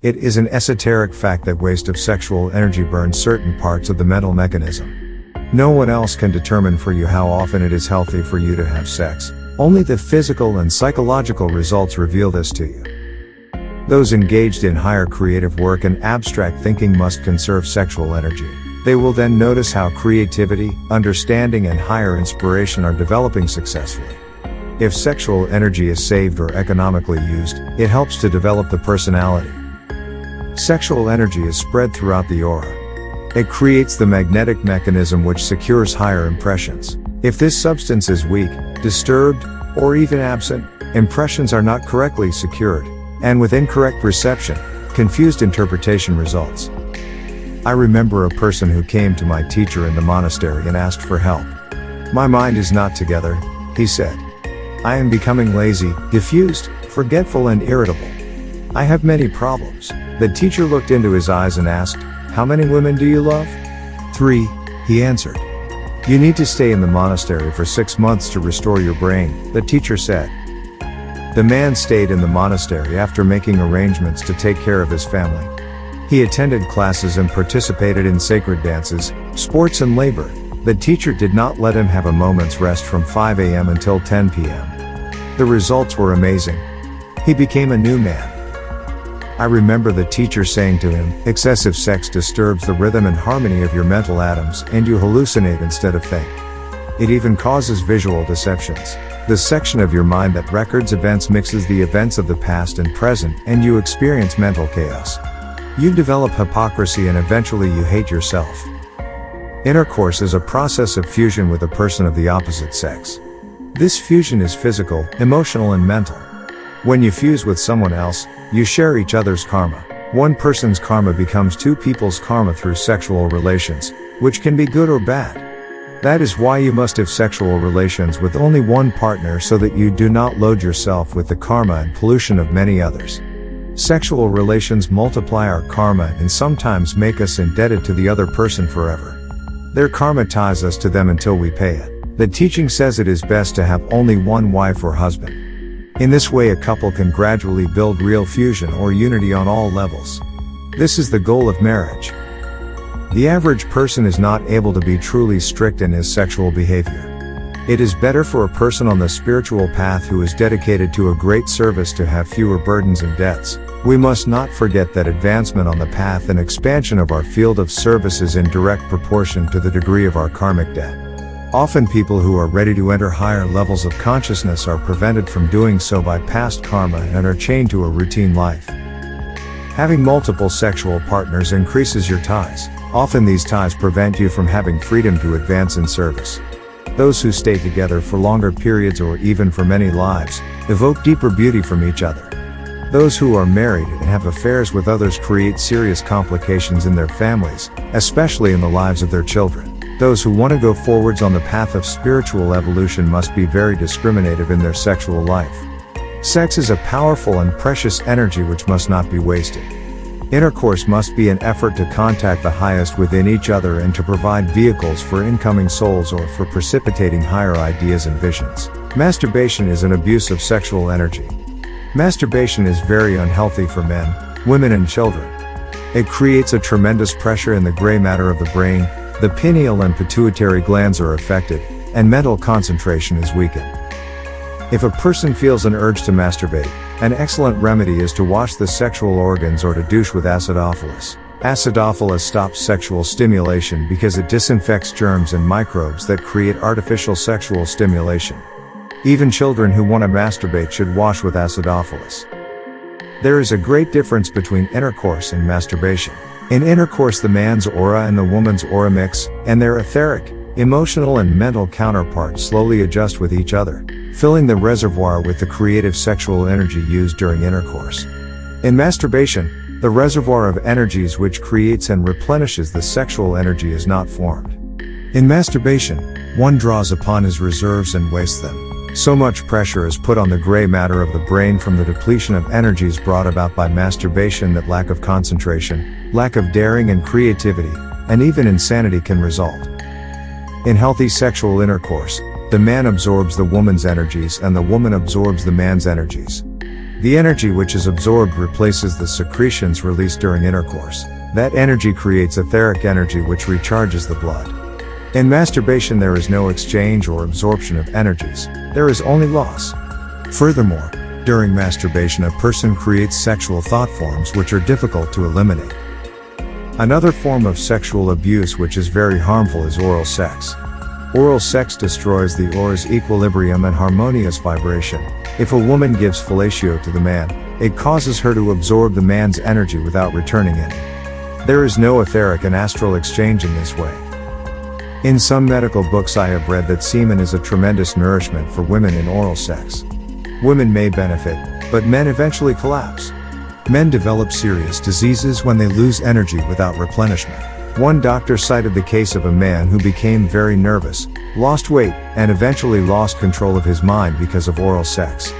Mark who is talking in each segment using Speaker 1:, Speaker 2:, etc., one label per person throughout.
Speaker 1: It is an esoteric fact that waste of sexual energy burns certain parts of the mental mechanism. No one else can determine for you how often it is healthy for you to have sex. Only the physical and psychological results reveal this to you. Those engaged in higher creative work and abstract thinking must conserve sexual energy. They will then notice how creativity, understanding, and higher inspiration are developing successfully. If sexual energy is saved or economically used, it helps to develop the personality. Sexual energy is spread throughout the aura. It creates the magnetic mechanism which secures higher impressions. If this substance is weak, disturbed, or even absent, impressions are not correctly secured, and with incorrect reception, confused interpretation results. I remember a person who came to my teacher in the monastery and asked for help. "My mind is not together," he said. "I am becoming lazy, diffused, forgetful, and irritable. I have many problems." The teacher looked into his eyes and asked, "How many women do you love?" "3, he answered. "You need to stay in the monastery for 6 months to restore your brain," the teacher said. The man stayed in the monastery after making arrangements to take care of his family. He attended classes and participated in sacred dances, sports, and labor. The teacher did not let him have a moment's rest from 5 a.m. until 10 p.m. The results were amazing. He became a new man. I remember the teacher saying to him, "Excessive sex disturbs the rhythm and harmony of your mental atoms, and you hallucinate instead of think. It even causes visual deceptions. The section of your mind that records events mixes the events of the past and present, and you experience mental chaos. You develop hypocrisy and eventually you hate yourself." Intercourse is a process of fusion with a person of the opposite sex. This fusion is physical, emotional, and mental. When you fuse with someone else, you share each other's karma. One person's karma becomes two people's karma through sexual relations, which can be good or bad. That is why you must have sexual relations with only one partner so that you do not load yourself with the karma and pollution of many others. Sexual relations multiply our karma and sometimes make us indebted to the other person forever. Their karma ties us to them until we pay it. The teaching says it is best to have only one wife or husband. In this way a couple can gradually build real fusion or unity on all levels. This is the goal of marriage. The average person is not able to be truly strict in his sexual behavior. It is better for a person on the spiritual path who is dedicated to a great service to have fewer burdens and debts. We must not forget that advancement on the path and expansion of our field of service is in direct proportion to the degree of our karmic debt. Often people who are ready to enter higher levels of consciousness are prevented from doing so by past karma and are chained to a routine life. Having multiple sexual partners increases your ties. Often these ties prevent you from having freedom to advance in service. Those who stay together for longer periods or even for many lives, evoke deeper beauty from each other. Those who are married and have affairs with others create serious complications in their families, especially in the lives of their children. Those who want to go forwards on the path of spiritual evolution must be very discriminative in their sexual life. Sex is a powerful and precious energy which must not be wasted. Intercourse must be an effort to contact the highest within each other and to provide vehicles for incoming souls or for precipitating higher ideas and visions. Masturbation is an abuse of sexual energy. Masturbation is very unhealthy for men, women, and children. It creates a tremendous pressure in the gray matter of the brain. The pineal and pituitary glands are affected, and mental concentration is weakened. If a person feels an urge to masturbate, an excellent remedy is to wash the sexual organs or to douche with acidophilus. Acidophilus stops sexual stimulation because it disinfects germs and microbes that create artificial sexual stimulation. Even children who want to masturbate should wash with acidophilus. There is a great difference between intercourse and masturbation. In intercourse the man's aura and the woman's aura mix, and their etheric, emotional and mental counterparts slowly adjust with each other, filling the reservoir with the creative sexual energy used during intercourse. In masturbation, the reservoir of energies which creates and replenishes the sexual energy is not formed. In masturbation, one draws upon his reserves and wastes them. So much pressure is put on the gray matter of the brain from the depletion of energies brought about by masturbation that lack of concentration, lack of daring and creativity, and even insanity can result. In healthy sexual intercourse, the man absorbs the woman's energies and the woman absorbs the man's energies. The energy which is absorbed replaces the secretions released during intercourse. That energy creates etheric energy which recharges the blood. In masturbation there is no exchange or absorption of energies, there is only loss. Furthermore, during masturbation a person creates sexual thought forms which are difficult to eliminate. Another form of sexual abuse which is very harmful is oral sex. Oral sex destroys the aura's equilibrium and harmonious vibration. If a woman gives fellatio to the man, it causes her to absorb the man's energy without returning any. There is no etheric and astral exchange in this way. In some medical books I have read that semen is a tremendous nourishment for women in oral sex. Women may benefit, but men eventually collapse. Men develop serious diseases when they lose energy without replenishment. One doctor cited the case of a man who became very nervous, lost weight, and eventually lost control of his mind because of oral sex.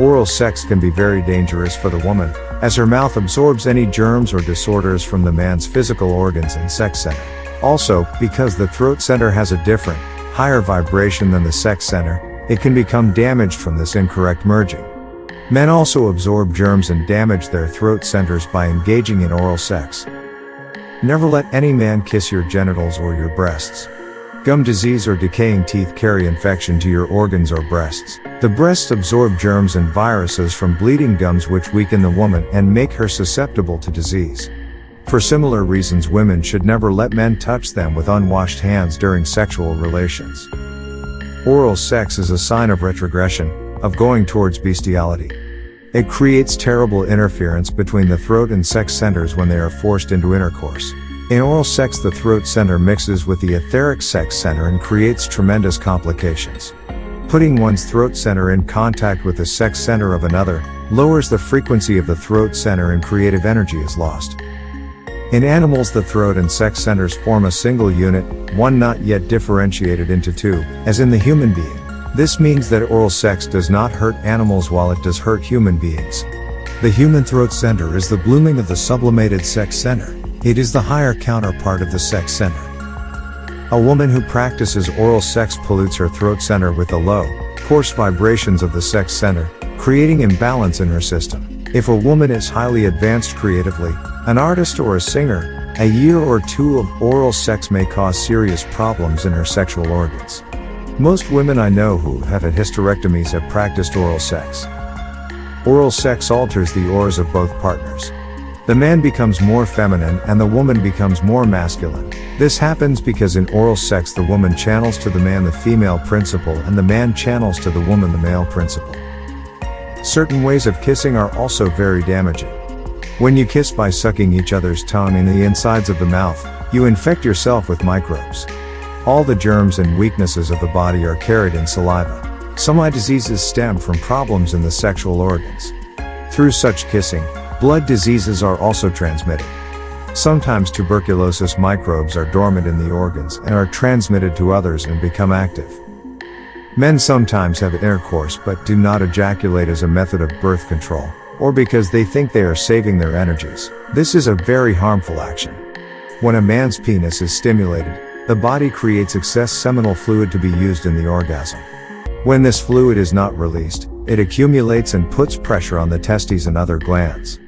Speaker 1: Oral sex can be very dangerous for the woman, as her mouth absorbs any germs or disorders from the man's physical organs and sex center. Also, because the throat center has a different, higher vibration than the sex center, it can become damaged from this incorrect merging. Men also absorb germs and damage their throat centers by engaging in oral sex. Never let any man kiss your genitals or your breasts. Gum disease or decaying teeth carry infection to your organs or breasts. The breasts absorb germs and viruses from bleeding gums which weaken the woman and make her susceptible to disease. For similar reasons women should never let men touch them with unwashed hands during sexual relations. Oral sex is a sign of retrogression, of going towards bestiality. It creates terrible interference between the throat and sex centers when they are forced into intercourse. In oral sex the throat center mixes with the etheric sex center and creates tremendous complications. Putting one's throat center in contact with the sex center of another lowers the frequency of the throat center and creative energy is lost. In animals the throat and sex centers form a single unit, one not yet differentiated into two, as in the human being. This means that oral sex does not hurt animals while it does hurt human beings. The human throat center is the blooming of the sublimated sex center. It is the higher counterpart of the sex center. A woman who practices oral sex pollutes her throat center with the low, coarse vibrations of the sex center, creating imbalance in her system. If a woman is highly advanced creatively, an artist or a singer, a year or two of oral sex may cause serious problems in her sexual organs. Most women I know who have had hysterectomies have practiced oral sex. Oral sex alters the auras of both partners. The man becomes more feminine and the woman becomes more masculine. This happens because in oral sex the woman channels to the man the female principle and the man channels to the woman the male principle. Certain ways of kissing are also very damaging. When you kiss by sucking each other's tongue in the insides of the mouth, you infect yourself with microbes. All the germs and weaknesses of the body are carried in saliva. Some eye diseases stem from problems in the sexual organs. Through such kissing, blood diseases are also transmitted. Sometimes tuberculosis microbes are dormant in the organs and are transmitted to others and become active. Men sometimes have intercourse but do not ejaculate as a method of birth control, or because they think they are saving their energies. This is a very harmful action. When a man's penis is stimulated, the body creates excess seminal fluid to be used in the orgasm. When this fluid is not released, it accumulates and puts pressure on the testes and other glands.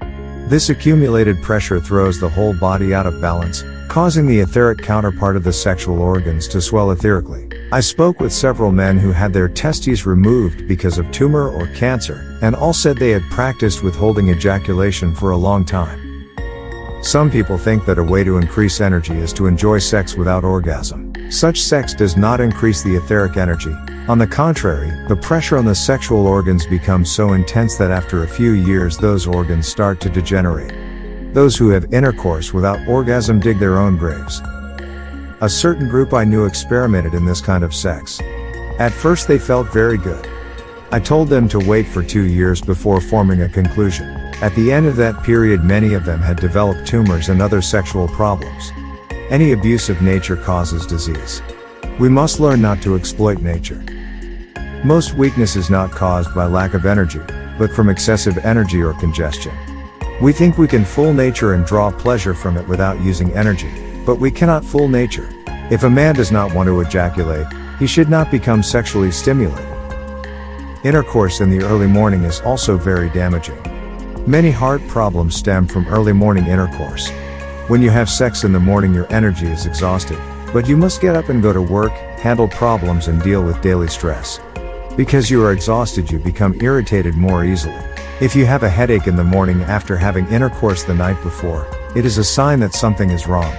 Speaker 1: This accumulated pressure throws the whole body out of balance, causing the etheric counterpart of the sexual organs to swell etherically. I spoke with several men who had their testes removed because of tumor or cancer, and all said they had practiced withholding ejaculation for a long time. Some people think that a way to increase energy is to enjoy sex without orgasm. Such sex does not increase the etheric energy. On the contrary, the pressure on the sexual organs becomes so intense that after a few years those organs start to degenerate. Those who have intercourse without orgasm dig their own graves. A certain group I knew experimented in this kind of sex. At first they felt very good. I told them to wait for 2 years before forming a conclusion. At the end of that period many of them had developed tumors and other sexual problems. Any abuse of nature causes disease. We must learn not to exploit nature. Most weakness is not caused by lack of energy, but from excessive energy or congestion. We think we can fool nature and draw pleasure from it without using energy, but we cannot fool nature. If a man does not want to ejaculate, he should not become sexually stimulated. Intercourse in the early morning is also very damaging. Many heart problems stem from early morning intercourse. When you have sex in the morning, your energy is exhausted, but you must get up and go to work, handle problems and deal with daily stress. Because you are exhausted, you become irritated more easily. If you have a headache in the morning after having intercourse the night before, it is a sign that something is wrong.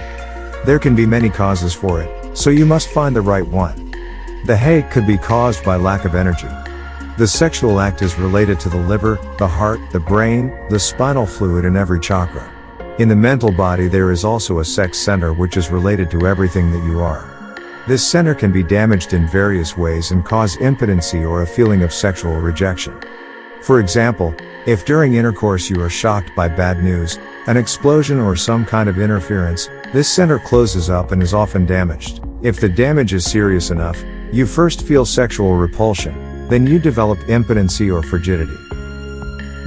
Speaker 1: There can be many causes for it, so you must find the right one. The headache could be caused by lack of energy. The sexual act is related to the liver, the heart, the brain, the spinal fluid and every chakra. In the mental body there is also a sex center which is related to everything that you are. This center can be damaged in various ways and cause impotency or a feeling of sexual rejection. For example, if during intercourse you are shocked by bad news, an explosion or some kind of interference, this center closes up and is often damaged. If the damage is serious enough, you first feel sexual repulsion, then you develop impotency or frigidity.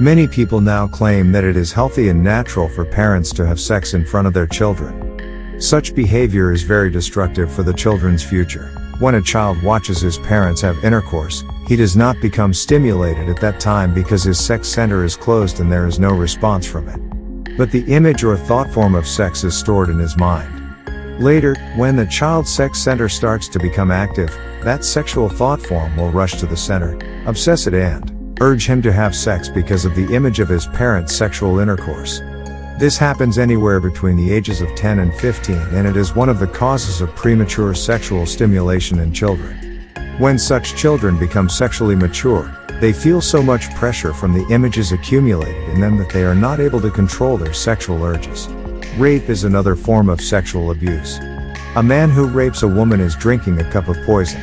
Speaker 1: Many people now claim that it is healthy and natural for parents to have sex in front of their children. Such behavior is very destructive for the children's future. When a child watches his parents have intercourse, he does not become stimulated at that time because his sex center is closed and there is no response from it. But the image or thought form of sex is stored in his mind. Later, when the child's sex center starts to become active, that sexual thought form will rush to the center, obsess it and urge him to have sex because of the image of his parents' sexual intercourse. This happens anywhere between the ages of 10 and 15 and it is one of the causes of premature sexual stimulation in children. When such children become sexually mature, they feel so much pressure from the images accumulated in them that they are not able to control their sexual urges. Rape is another form of sexual abuse. A man who rapes a woman is drinking a cup of poison.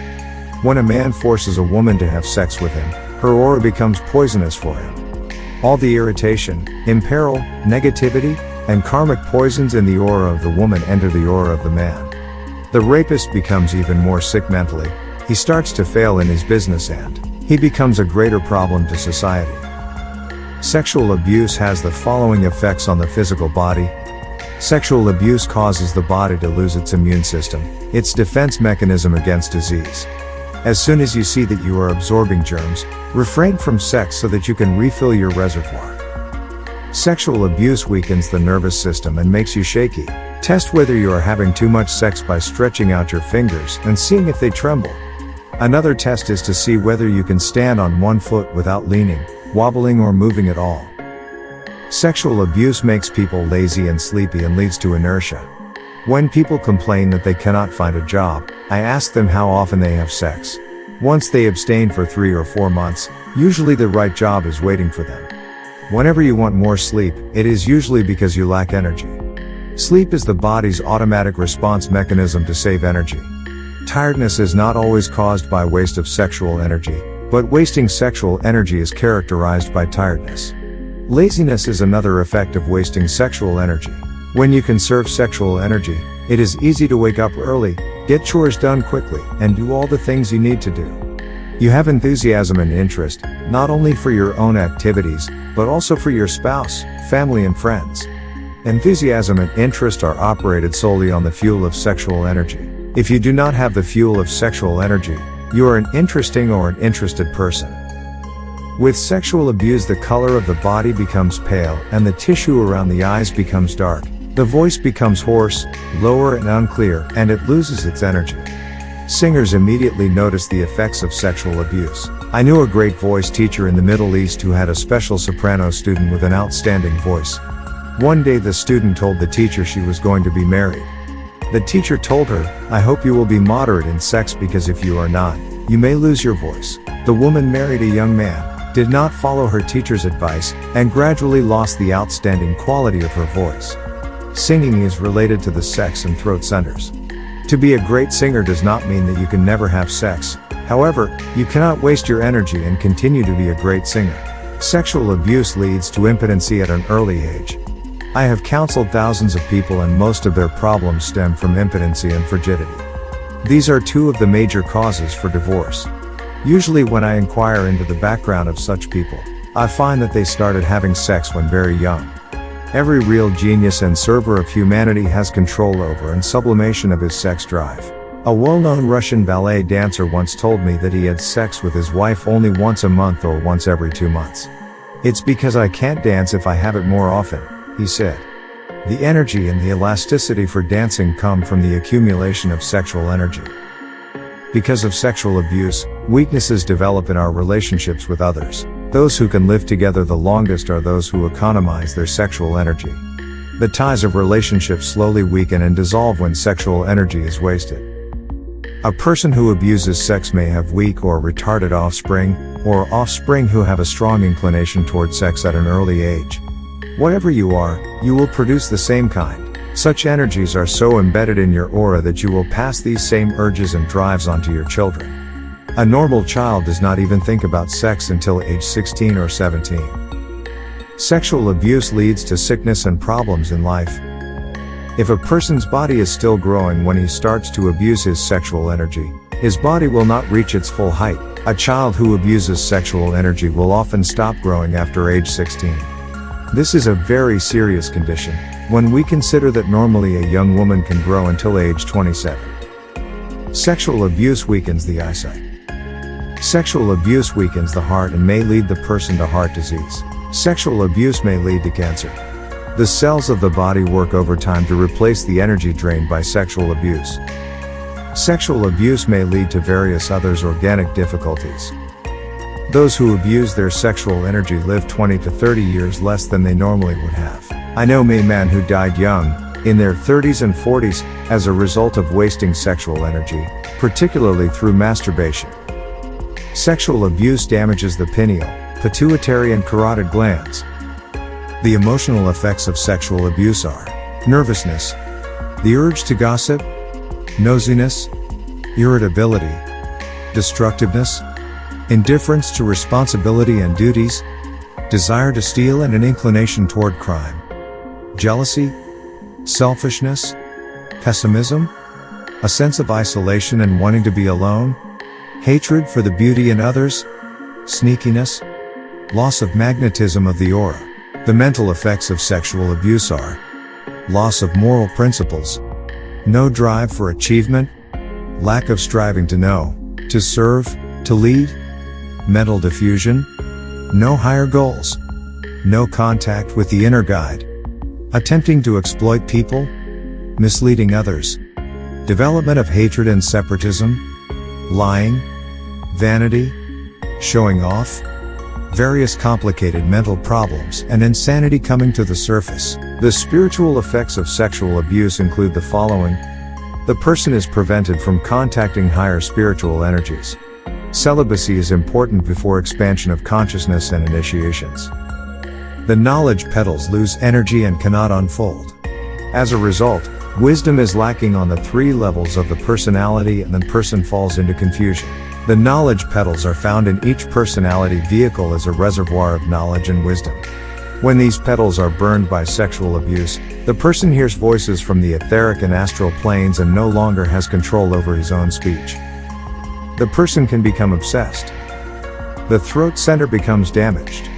Speaker 1: When a man forces a woman to have sex with him, her aura becomes poisonous for him. All the irritation, imperil, negativity, and karmic poisons in the aura of the woman enter the aura of the man. The rapist becomes even more sick mentally, he starts to fail in his business and he becomes a greater problem to society. Sexual abuse has the following effects on the physical body. Sexual abuse causes the body to lose its immune system, its defense mechanism against disease. As soon as you see that you are absorbing germs, refrain from sex so that you can refill your reservoir. Sexual abuse weakens the nervous system and makes you shaky. Test whether you are having too much sex by stretching out your fingers and seeing if they tremble. Another test is to see whether you can stand on one foot without leaning, wobbling or moving at all. Sexual abuse makes people lazy and sleepy and leads to inertia. When people complain that they cannot find a job, I ask them how often they have sex. Once they abstain for 3 or 4 months, usually the right job is waiting for them. Whenever you want more sleep, it is usually because you lack energy. Sleep is the body's automatic response mechanism to save energy. Tiredness is not always caused by waste of sexual energy, but wasting sexual energy is characterized by tiredness. Laziness is another effect of wasting sexual energy. When you conserve sexual energy, it is easy to wake up early, get chores done quickly, and do all the things you need to do. You have enthusiasm and interest, not only for your own activities, but also for your spouse, family and friends. Enthusiasm and interest are operated solely on the fuel of sexual energy. If you do not have the fuel of sexual energy, you are an interesting or an interested person. With sexual abuse, the color of the body becomes pale and the tissue around the eyes becomes dark. The voice becomes hoarse, lower and unclear, and it loses its energy. Singers immediately notice the effects of sexual abuse. I knew a great voice teacher in the Middle East who had a special soprano student with an outstanding voice. One day the student told the teacher she was going to be married. The teacher told her, "I hope you will be moderate in sex because if you are not, you may lose your voice." The woman married a young man, did not follow her teacher's advice, and gradually lost the outstanding quality of her voice. Singing is related to the sex and throat centers. To be a great singer does not mean that you can never have sex. However, you cannot waste your energy and continue to be a great singer. Sexual abuse leads to impotency at an early age. I have counseled thousands of people and most of their problems stem from impotency and frigidity. These are two of the major causes for divorce. Usually when I inquire into the background of such people, I find that they started having sex when very young. Every real genius and server of humanity has control over and sublimation of his sex drive. A well-known Russian ballet dancer once told me that he had sex with his wife only once a month or once every 2 months. "It's because I can't dance if I have it more often," he said. The energy and the elasticity for dancing come from the accumulation of sexual energy. Because of sexual abuse, weaknesses develop in our relationships with others. Those who can live together the longest are those who economize their sexual energy. The ties of relationships slowly weaken and dissolve when sexual energy is wasted. A person who abuses sex may have weak or retarded offspring, or offspring who have a strong inclination toward sex at an early age. Whatever you are, you will produce the same kind. Such energies are so embedded in your aura that you will pass these same urges and drives onto your children. A normal child does not even think about sex until age 16 or 17. Sexual abuse leads to sickness and problems in life. If a person's body is still growing when he starts to abuse his sexual energy, his body will not reach its full height. A child who abuses sexual energy will often stop growing after age 16. This is a very serious condition, when we consider that normally a young woman can grow until age 27. Sexual abuse weakens the eyesight. Sexual abuse weakens the heart and may lead the person to heart disease. Sexual abuse may lead to cancer. The cells of the body work overtime to replace the energy drained by sexual abuse. Sexual abuse may lead to various other organic difficulties. Those who abuse their sexual energy live 20 to 30 years less than they normally would have. I know a man who died young, in their 30s and 40s, as a result of wasting sexual energy, particularly through masturbation. Sexual abuse damages the pineal, pituitary and carotid glands. The emotional effects of sexual abuse are nervousness, the urge to gossip, nosiness, irritability, destructiveness, indifference to responsibility and duties, desire to steal and an inclination toward crime, jealousy, selfishness, pessimism, a sense of isolation and wanting to be alone, hatred for the beauty in others, sneakiness, loss of magnetism of the aura. The mental effects of sexual abuse are loss of moral principles, no drive for achievement, lack of striving to know, to serve, to lead, mental diffusion, no higher goals, no contact with the inner guide, attempting to exploit people, misleading others, development of hatred and separatism, lying, vanity, showing off, various complicated mental problems and insanity coming to the surface. The spiritual effects of sexual abuse include the following. The person is prevented from contacting higher spiritual energies. Celibacy is important before expansion of consciousness and initiations. The knowledge petals lose energy and cannot unfold. As a result, wisdom is lacking on the 3 levels of the personality and the person falls into confusion. The knowledge petals are found in each personality vehicle as a reservoir of knowledge and wisdom. When these petals are burned by sexual abuse, the person hears voices from the etheric and astral planes and no longer has control over his own speech. The person can become obsessed. The throat center becomes damaged.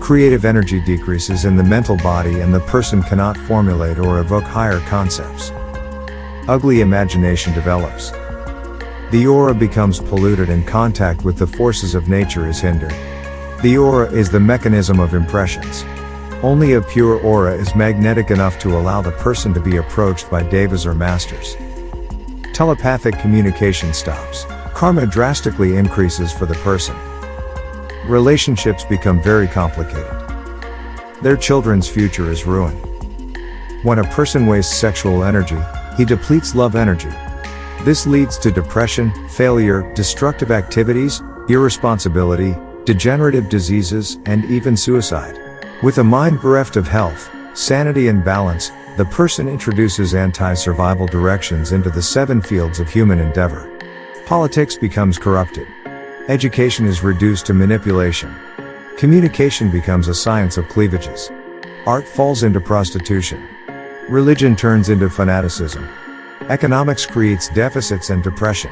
Speaker 1: Creative energy decreases in the mental body and the person cannot formulate or evoke higher concepts. Ugly imagination develops. The aura becomes polluted and contact with the forces of nature is hindered. The aura is the mechanism of impressions. Only a pure aura is magnetic enough to allow the person to be approached by devas or masters. Telepathic communication stops. Karma drastically increases for the person. Relationships become very complicated. Their children's future is ruined. When a person wastes sexual energy, he depletes love energy. This leads to depression, failure, destructive activities, irresponsibility, degenerative diseases, and even suicide. With a mind bereft of health, sanity and balance, the person introduces anti-survival directions into the 7 fields of human endeavor. Politics becomes corrupted. Education is reduced to manipulation. Communication becomes a science of cleavages. Art falls into prostitution. Religion turns into fanaticism. Economics creates deficits and depression.